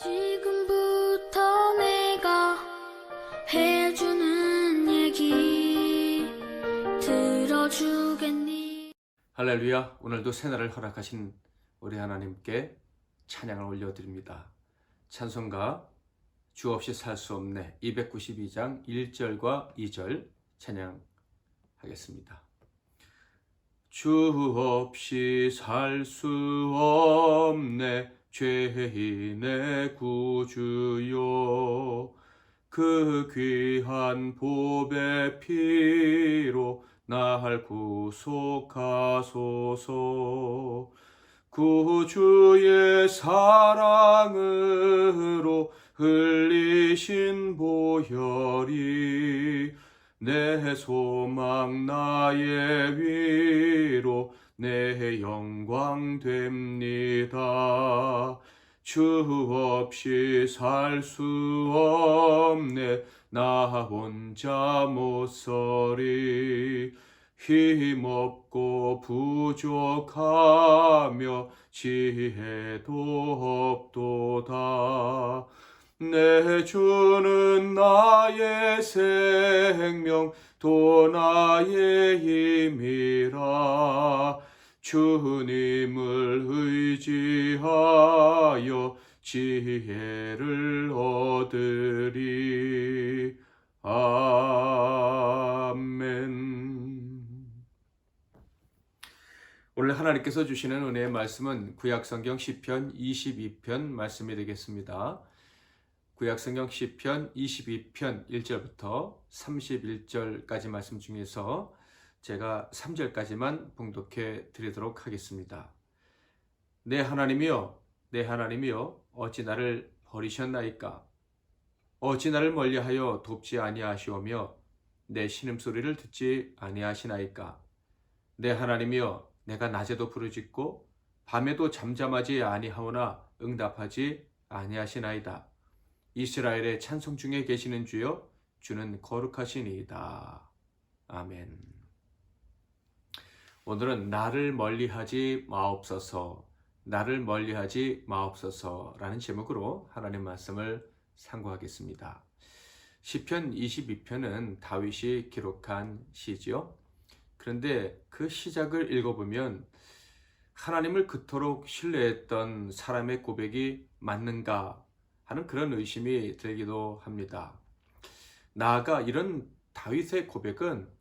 지금부터 내가 해주는 얘기 들어주겠니? 할렐루야. 오늘도 새날을 허락하신 우리 하나님께 찬양을 올려드립니다. 찬송가 주 없이 살 수 없네 292장 1절과 2절 찬양하겠습니다. 주 없이 살 수 없네 죄인의 구주요, 그 귀한 보배 피로 날 구속하소서. 구주의 사랑으로 흘리신 보혈이 내 소망 나의 위로 내 영광 됩니다. 주 없이 살 수 없네 나 혼자 못 서리. 힘없고 부족하며 지혜도 없도다. 내 주는 나의 생명 또 나의 힘이라. 주님을 의지하여 지혜를 얻으리. 아멘. 오늘 하나님께서 주시는 은혜의 말씀은 구약성경 시편 22편 말씀이 되겠습니다. 구약성경 시편 22편 1절부터 31절까지 말씀 중에서 제가 3절까지만 봉독해 드리도록 하겠습니다. 내 하나님이여, 내 하나님이여, 어찌 나를 버리셨나이까? 어찌 나를 멀리하여 돕지 아니하시오며 내 신음소리를 듣지 아니하시나이까? 내 하나님이여, 내가 낮에도 부르짖고 밤에도 잠잠하지 아니하오나 응답하지 아니하시나이다. 이스라엘의 찬송 중에 계시는 주여, 주는 거룩하시니이다. 아멘. 오늘은 나를 멀리하지 마옵소서, 나를 멀리하지 마옵소서라는 제목으로 하나님 말씀을 상고하겠습니다. 시편 22편은 다윗이 기록한 시지요. 그런데 그 시작을 읽어보면 하나님을 그토록 신뢰했던 사람의 고백이 맞는가 하는 그런 의심이 들기도 합니다. 나아가 이런 다윗의 고백은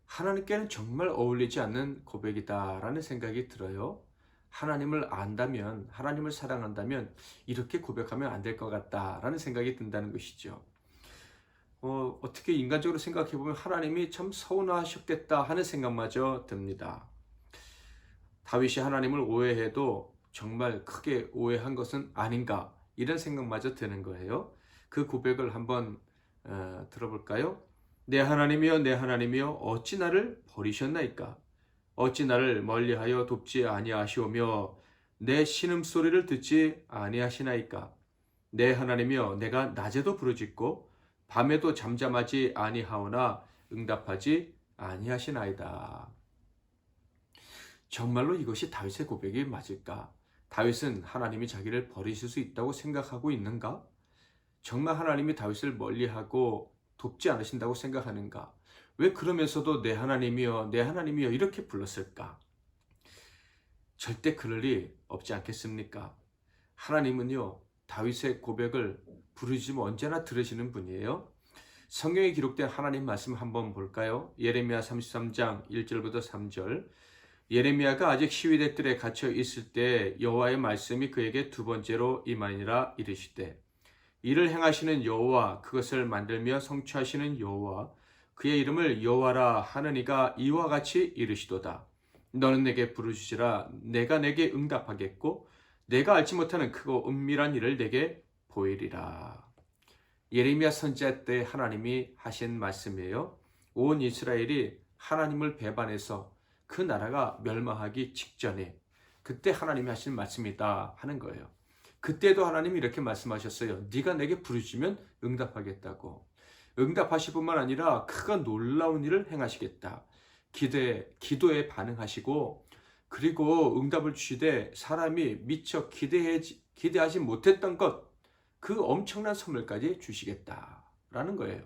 하나님께는 정말 어울리지 않는 고백이다라는 생각이 들어요. 하나님을 안다면, 하나님을 사랑한다면 이렇게 고백하면 안 될 것 같다라는 생각이 든다는 것이죠. 어떻게 인간적으로 생각해보면 하나님이 참 서운하셨겠다 하는 생각마저 듭니다. 다윗이 하나님을 오해해도 정말 크게 오해한 것은 아닌가 이런 생각마저 드는 거예요. 그 고백을 한번 들어볼까요? 내 하나님이여, 내 하나님이여, 어찌 나를 버리셨나이까? 어찌 나를 멀리하여 돕지 아니하시오며 내 신음소리를 듣지 아니하시나이까? 내 하나님이여, 내가 낮에도 부르짖고 밤에도 잠잠하지 아니하오나 응답하지 아니하시나이다. 정말로 이것이 다윗의 고백이 맞을까? 다윗은 하나님이 자기를 버리실 수 있다고 생각하고 있는가? 정말 하나님이 다윗을 멀리하고 돕지 않으신다고 생각하는가? 왜 그러면서도 내 하나님이여, 내 하나님이여 이렇게 불렀을까? 절대 그럴 리 없지 않겠습니까? 하나님은요, 다윗의 고백을 부르짖으면 언제나 들으시는 분이에요. 성경에 기록된 하나님 말씀 한번 볼까요? 예레미야 33장 1절부터 3절. 예레미야가 아직 시위대 뜰에 갇혀 있을 때 여호와의 말씀이 그에게 두 번째로 임하니라. 이르시되 이를 행하시는 여호와, 그것을 만들며 성취하시는 여호와, 그의 이름을 여호와라 하느니가 이와 같이 이르시도다. 너는 내게 부르짖으라. 내가 내게 응답하겠고 내가 알지 못하는 크고 은밀한 일을 내게 보이리라. 예레미야 선지자 때 하나님이 하신 말씀이에요. 온 이스라엘이 하나님을 배반해서 그 나라가 멸망하기 직전에 그때 하나님이 하신 말씀이다 하는 거예요. 그때도 하나님이 이렇게 말씀하셨어요. 네가 내게 부르짖으면 응답하겠다고. 응답하실 뿐만 아니라 크고 놀라운 일을 행하시겠다. 기도에 반응하시고 그리고 응답을 주시되 사람이 미처 기대하지 못했던 것, 그 엄청난 선물까지 주시겠다라는 거예요.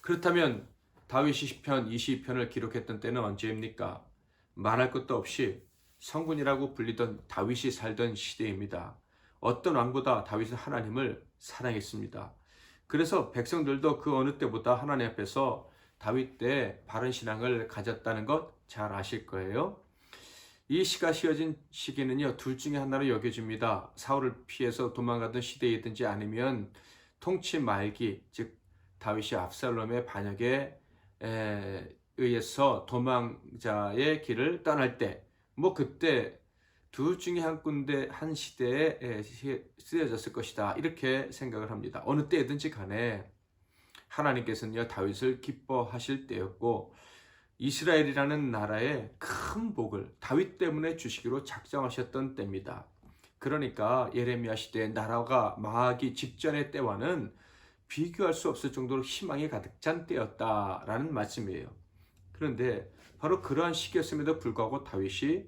그렇다면 다윗이 시편 22편을 기록했던 때는 언제입니까? 말할 것도 없이 성군이라고 불리던 다윗이 살던 시대입니다. 어떤 왕보다 다윗은 하나님을 사랑했습니다. 그래서 백성들도 그 어느 때보다 하나님 앞에서 다윗 때 바른 신앙을 가졌다는 것 잘 아실 거예요. 이 시가 씌어진 시기는요, 둘 중에 하나로 여겨집니다. 사울을 피해서 도망가던 시대이든지 아니면 통치 말기, 즉 다윗이 압살롬의 반역에 의해서 도망자의 길을 떠날 때, 뭐 그때 둘 중에 한 군데 한 시대에 쓰여졌을 것이다, 이렇게 생각을 합니다. 어느 때든지 간에 하나님께서는요, 다윗을 기뻐하실 때였고 이스라엘이라는 나라에 큰 복을 다윗 때문에 주시기로 작정하셨던 때입니다. 그러니까 예레미야 시대에 나라가 망하기 직전의 때와는 비교할 수 없을 정도로 희망이 가득 찬 때였다라는 말씀이에요. 그런데 바로 그러한 시기였음에도 불구하고 다윗이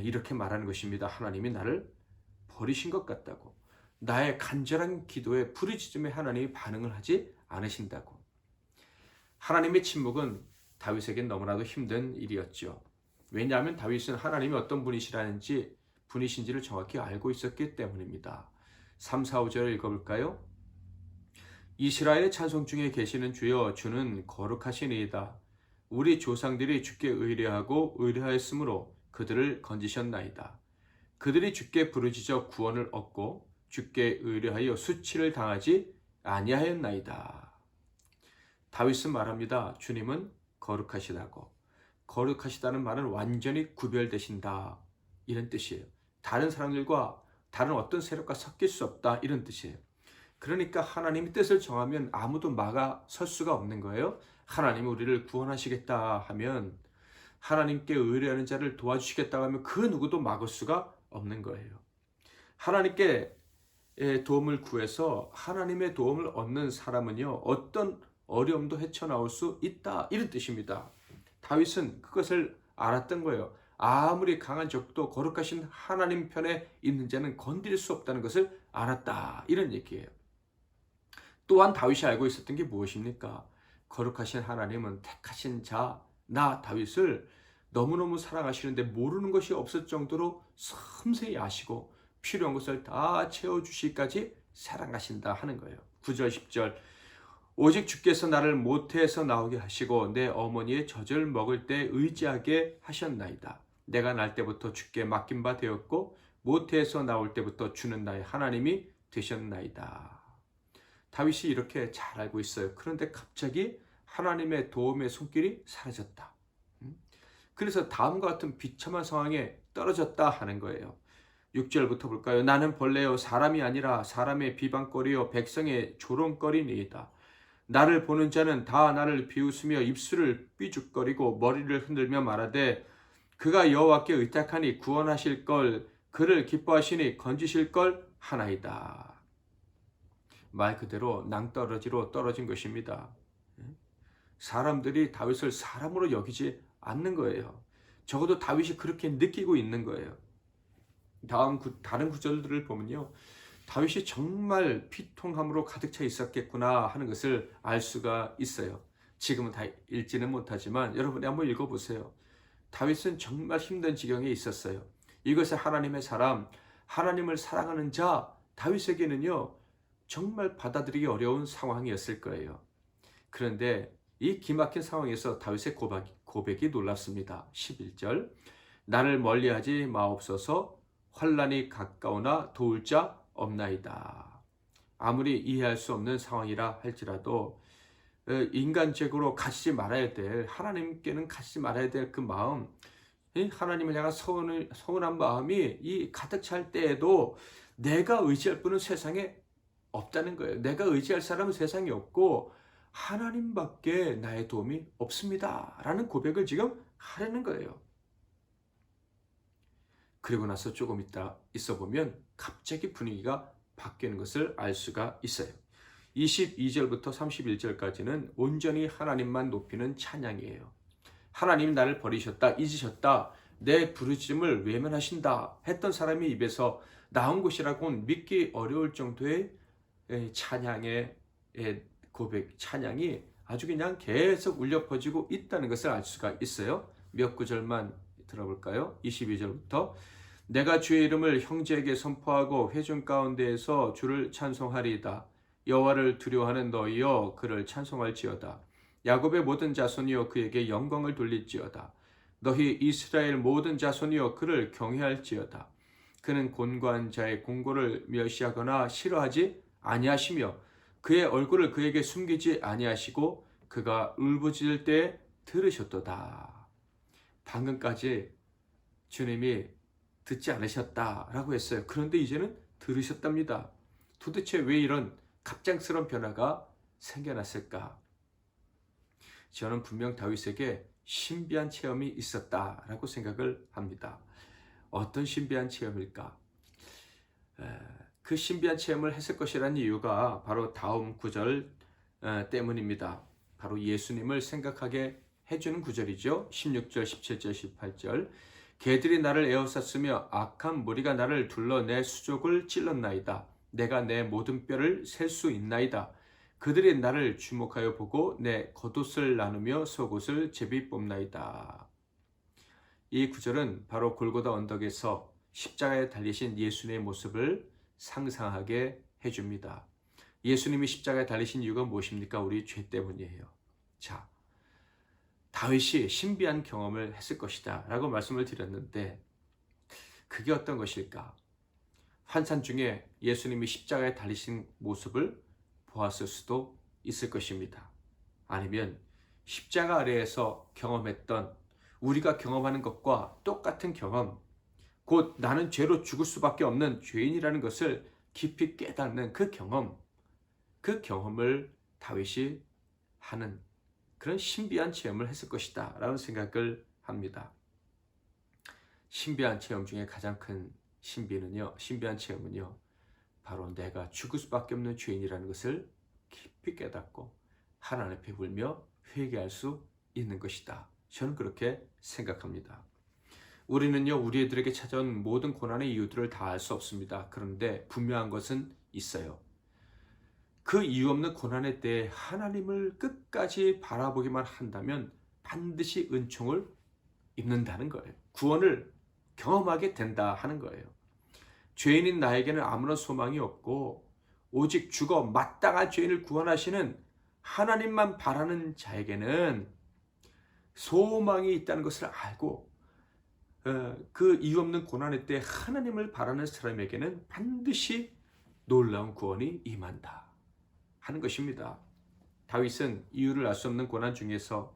이렇게 말하는 것입니다. 하나님이 나를 버리신 것 같다고. 나의 간절한 기도에 부르짖음에 하나님이 반응을 하지 않으신다고. 하나님의 침묵은 다윗에겐 너무나도 힘든 일이었죠. 왜냐하면 다윗은 하나님이 어떤 분이신지를 정확히 알고 있었기 때문입니다. 3, 4, 5절을 읽어볼까요? 이스라엘의 찬송 중에 계시는 주여, 주는 거룩하시니이다. 우리 조상들이 주께 의뢰하고 의뢰하였으므로 그들을 건지셨나이다. 그들이 주께 부르짖어 구원을 얻고 주께 의뢰하여 수치를 당하지 아니하였나이다. 다윗은 말합니다. 주님은 거룩하시다고. 거룩하시다는 말은 완전히 구별되신다, 이런 뜻이에요. 다른 사람들과 다른 어떤 세력과 섞일 수 없다, 이런 뜻이에요. 그러니까 하나님이 뜻을 정하면 아무도 막아설 수가 없는 거예요. 하나님이 우리를 구원하시겠다 하면, 하나님께 의뢰하는 자를 도와주시겠다고 하면 그 누구도 막을 수가 없는 거예요. 하나님께 도움을 구해서 하나님의 도움을 얻는 사람은요, 어떤 어려움도 헤쳐나올 수 있다, 이런 뜻입니다. 다윗은 그것을 알았던 거예요. 아무리 강한 적도 거룩하신 하나님 편에 있는 자는 건드릴 수 없다는 것을 알았다, 이런 얘기예요. 또한 다윗이 알고 있었던 게 무엇입니까? 거룩하신 하나님은 택하신 자, 나 다윗을 너무너무 사랑하시는데 모르는 것이 없을 정도로 섬세히 아시고 필요한 것을 다 채워주시기까지 사랑하신다 하는 거예요. 9절 10절 오직 주께서 나를 모태에서 나오게 하시고 내 어머니의 젖을 먹을 때 의지하게 하셨나이다. 내가 날 때부터 주께 맡긴 바 되었고 모태에서 나올 때부터 주는 나의 하나님이 되셨나이다. 다윗이 이렇게 잘 알고 있어요. 그런데 갑자기 하나님의 도움의 손길이 사라졌다. 그래서 다음과 같은 비참한 상황에 떨어졌다 하는 거예요. 6절부터 볼까요? 나는 벌레요 사람이 아니라 사람의 비방거리요 백성의 조롱거리니이다. 나를 보는 자는 다 나를 비웃으며 입술을 삐죽거리고 머리를 흔들며 말하되 그가 여호와께 의탁하니 구원하실 걸, 그를 기뻐하시니 건지실 걸 하나이다. 말 그대로 낭떠러지로 떨어진 것입니다. 사람들이 다윗을 사람으로 여기지 않는 거예요. 적어도 다윗이 그렇게 느끼고 있는 거예요. 다른 구절들을 보면요, 다윗이 정말 피통함으로 가득 차 있었겠구나 하는 것을 알 수가 있어요. 지금은 다 읽지는 못하지만 여러분이 한번 읽어보세요. 다윗은 정말 힘든 지경에 있었어요. 이것을 하나님의 사람, 하나님을 사랑하는 자 다윗에게는요, 정말 받아들이기 어려운 상황이었을 거예요. 그런데 이 기막힌 상황에서 다윗의 고백이 놀랍습니다. 11절 나를 멀리하지 마옵소서, 환난이 가까우나 도울 자 없나이다. 아무리 이해할 수 없는 상황이라 할지라도 인간적으로 가지지 말아야 될, 하나님께는 가지지 말아야 될 그 마음, 하나님을 향한 서운한 마음이 이 가득 찰 때에도 내가 의지할 분은 세상에 없다는 거예요. 내가 의지할 사람은 세상에 없고 하나님밖에 나의 도움이 없습니다 라는 고백을 지금 하려는 거예요. 그리고 나서 조금 있어 보면 갑자기 분위기가 바뀌는 것을 알 수가 있어요. 22절부터 31절까지는 온전히 하나님만 높이는 찬양이에요. 하나님 나를 버리셨다, 잊으셨다, 내 부르짖음을 외면하신다 했던 사람의 입에서 나온 것이라고는 믿기 어려울 정도의 찬양의 고백, 찬양이 아주 그냥 계속 울려 퍼지고 있다는 것을 알 수가 있어요. 몇 구절만 들어볼까요? 22절부터 내가 주의 이름을 형제에게 선포하고 회중 가운데에서 주를 찬송하리이다. 여호와를 두려워하는 너희여 그를 찬송할지어다. 야곱의 모든 자손이여 그에게 영광을 돌릴지어다. 너희 이스라엘 모든 자손이여 그를 경외할지어다. 그는 곤고한 자의 공고를 멸시하거나 싫어하지 아니하시며 그의 얼굴을 그에게 숨기지 아니하시고 그가 울부짖을 때 들으셨도다. 방금까지 주님이 듣지 않으셨다라고 했어요. 그런데 이제는 들으셨답니다. 도대체 왜 이런 갑작스러운 변화가 생겨났을까? 저는 분명 다윗에게 신비한 체험이 있었다라고 생각을 합니다. 어떤 신비한 체험일까? 그 신비한 체험을 했을 것이라는 이유가 바로 다음 구절 때문입니다. 바로 예수님을 생각하게 해주는 구절이죠. 16절, 17절, 18절 개들이 나를 에워쌌으며 악한 무리가 나를 둘러 내 수족을 찔렀나이다. 내가 내 모든 뼈를 셀 수 있나이다. 그들이 나를 주목하여 보고 내 겉옷을 나누며 속옷을 제비 뽑나이다. 이 구절은 바로 골고다 언덕에서 십자가에 달리신 예수님의 모습을 상상하게 해줍니다. 예수님이 십자가에 달리신 이유가 무엇입니까? 우리 죄 때문이에요. 자, 다윗이 신비한 경험을 했을 것이다 라고 말씀을 드렸는데 그게 어떤 것일까? 환상 중에 예수님이 십자가에 달리신 모습을 보았을 수도 있을 것입니다. 아니면 십자가 아래에서 경험했던 우리가 경험하는 것과 똑같은 경험, 곧 나는 죄로 죽을 수밖에 없는 죄인이라는 것을 깊이 깨닫는 그 경험을 다윗이 하는 그런 신비한 체험을 했을 것이다 라는 생각을 합니다. 신비한 체험 중에 가장 큰 신비한 체험은요, 바로 내가 죽을 수밖에 없는 죄인이라는 것을 깊이 깨닫고 하나님 앞에 울며 회개할 수 있는 것이다. 저는 그렇게 생각합니다. 우리는요, 우리들에게 찾아온 모든 고난의 이유들을 다 알 수 없습니다. 그런데 분명한 것은 있어요. 그 이유 없는 고난의 때에 하나님을 끝까지 바라보기만 한다면 반드시 은총을 입는다는 거예요. 구원을 경험하게 된다 하는 거예요. 죄인인 나에게는 아무런 소망이 없고 오직 죽어 마땅한 죄인을 구원하시는 하나님만 바라는 자에게는 소망이 있다는 것을 알고 그 이유 없는 고난의 때 하나님을 바라는 사람에게는 반드시 놀라운 구원이 임한다 하는 것입니다. 다윗은 이유를 알 수 없는 고난 중에서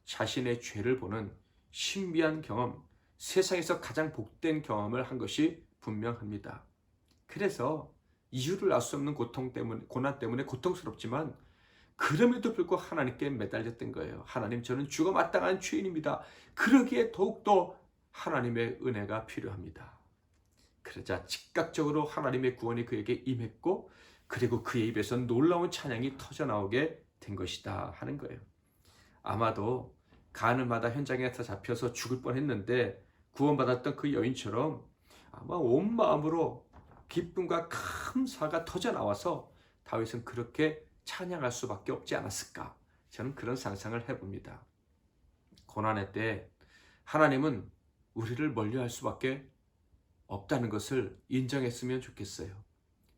자신의 죄를 보는 신비한 경험, 세상에서 가장 복된 경험을 한 것이 분명합니다. 그래서 이유를 알 수 없는 고난 때문에 고통스럽지만 그럼에도 불구하고 하나님께 매달렸던 거예요. 하나님, 저는 죽어 마땅한 죄인입니다. 그러기에 더욱더 하나님의 은혜가 필요합니다. 그러자 즉각적으로 하나님의 구원이 그에게 임했고 그리고 그의 입에서 놀라운 찬양이 터져나오게 된 것이다 하는 거예요. 아마도 가늠하다 현장에서 잡혀서 죽을 뻔했는데 구원받았던 그 여인처럼 아마 온 마음으로 기쁨과 감사가 터져나와서 다윗은 그렇게 찬양할 수밖에 없지 않았을까? 저는 그런 상상을 해봅니다. 고난의 때 하나님은 우리를 멀리할 수밖에 없다는 것을 인정했으면 좋겠어요.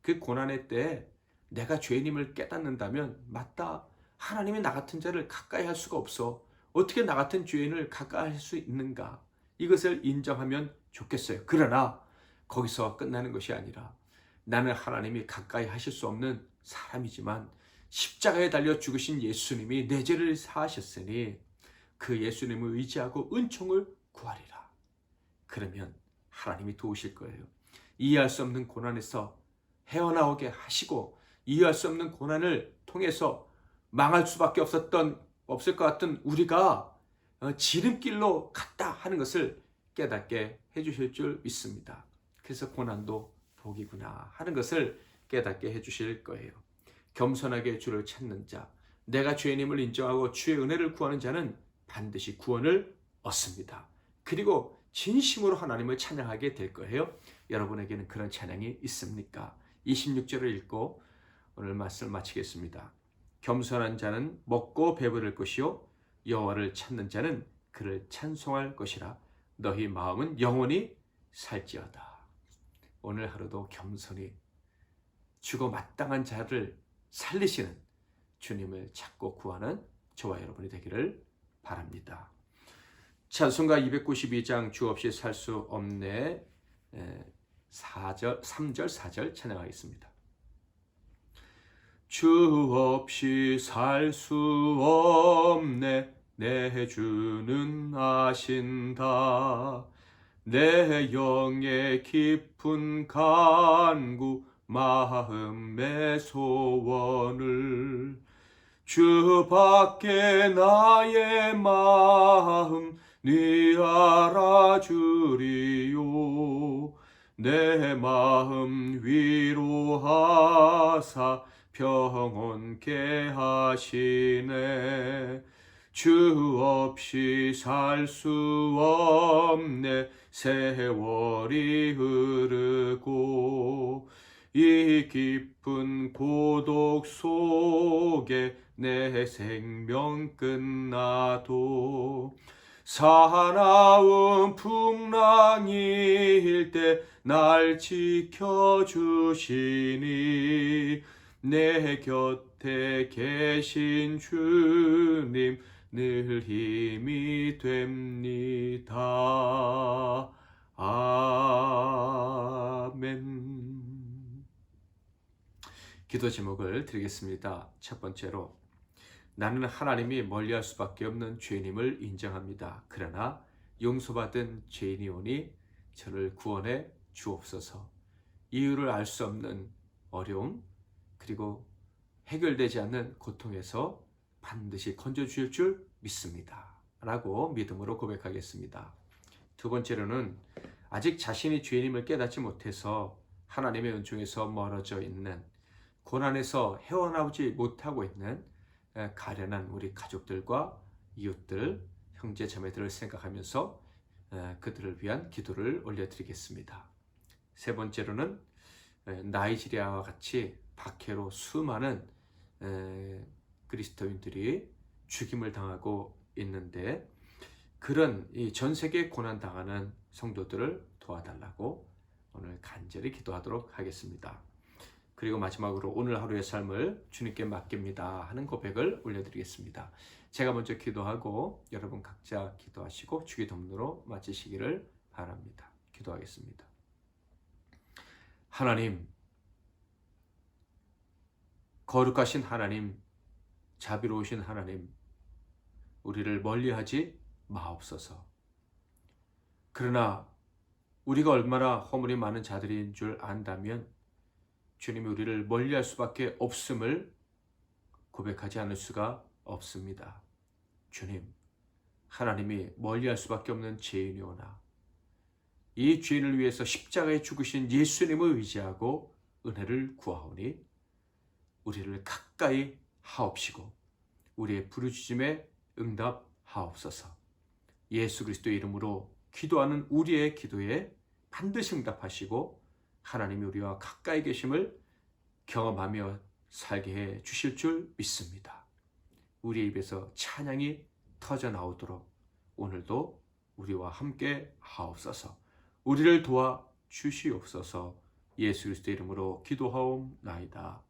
그 고난의 때에 내가 죄인임을 깨닫는다면 맞다, 하나님이 나 같은 자를 가까이 할 수가 없어. 어떻게 나 같은 죄인을 가까이 할 수 있는가? 이것을 인정하면 좋겠어요. 그러나 거기서 끝나는 것이 아니라 나는 하나님이 가까이 하실 수 없는 사람이지만 십자가에 달려 죽으신 예수님이 내 죄를 사하셨으니 그 예수님을 의지하고 은총을 구하리라. 그러면 하나님이 도우실 거예요. 이해할 수 없는 고난에서 헤어나오게 하시고 이해할 수 없는 고난을 통해서 망할 수밖에 없을 것 같은 우리가 지름길로 갔다 하는 것을 깨닫게 해주실 줄 믿습니다. 그래서 고난도 복이구나 하는 것을 깨닫게 해주실 거예요. 겸손하게 주를 찾는 자, 내가 죄인임을 인정하고 주의 은혜를 구하는 자는 반드시 구원을 얻습니다. 그리고 진심으로 하나님을 찬양하게 될 거예요. 여러분에게는 그런 찬양이 있습니까? 26절을 읽고 오늘 말씀을 마치겠습니다. 겸손한 자는 먹고 배부를 것이요 여호와를 찾는 자는 그를 찬송할 것이라. 너희 마음은 영원히 살지어다. 오늘 하루도 겸손히 주고 마땅한 자를 살리시는 주님을 찾고 구하는 저와 여러분이 되기를 바랍니다. 찬송가 292장 주 없이 살 수 없네 3절 4절 찬양하겠습니다. 주 없이 살 수 없네 내 주는 아신다. 내 영의 깊은 간구 마음의 소원을 주밖에 나의 마음 네 알아주리요. 내 마음 위로하사 평온케 하시네. 주 없이 살 수 없네 세월이 흐르고 이 깊은 고독 속에 내 생명 끝나도 사나운 풍랑일 때 날 지켜주시니 내 곁에 계신 주님 늘 힘이 됩니다. 아멘. 기도 제목을 드리겠습니다. 첫 번째로, 나는 하나님이 멀리할 수밖에 없는 죄인임을 인정합니다. 그러나 용서받은 죄인이오니 저를 구원해 주옵소서. 이유를 알 수 없는 어려움 그리고 해결되지 않는 고통에서 반드시 건져주실 줄 믿습니다. 라고 믿음으로 고백하겠습니다. 두 번째로는 아직 자신이 죄인임을 깨닫지 못해서 하나님의 은총에서 멀어져 있는, 고난에서 헤어나오지 못하고 있는 가련한 우리 가족들과 이웃들, 형제 자매들을 생각하면서 그들을 위한 기도를 올려드리겠습니다. 세 번째로는 나이지리아와 같이 박해로 수많은 그리스도인들이 죽임을 당하고 있는데 그런 이 전 세계 고난 당하는 성도들을 도와달라고 오늘 간절히 기도하도록 하겠습니다. 그리고 마지막으로 오늘 하루의 삶을 주님께 맡깁니다 하는 고백을 올려드리겠습니다. 제가 먼저 기도하고 여러분 각자 기도하시고 주기도문으로 마치시기를 바랍니다. 기도하겠습니다. 하나님, 거룩하신 하나님, 자비로우신 하나님, 우리를 멀리하지 마옵소서. 그러나 우리가 얼마나 허물이 많은 자들인 줄 안다면 주님이 우리를 멀리할 수밖에 없음을 고백하지 않을 수가 없습니다. 주님, 하나님이 멀리할 수밖에 없는 죄인이오나 이 죄인을 위해서 십자가에 죽으신 예수님을 의지하고 은혜를 구하오니 우리를 가까이 하옵시고 우리의 부르짖음에 응답하옵소서. 예수 그리스도의 이름으로 기도하는 우리의 기도에 반드시 응답하시고 하나님이 우리와 가까이 계심을 경험하며 살게 해 주실 줄 믿습니다. 우리의 입에서 찬양이 터져 나오도록 오늘도 우리와 함께 하옵소서. 우리를 도와 주시옵소서. 예수 그리스도의 이름으로 기도하옵나이다.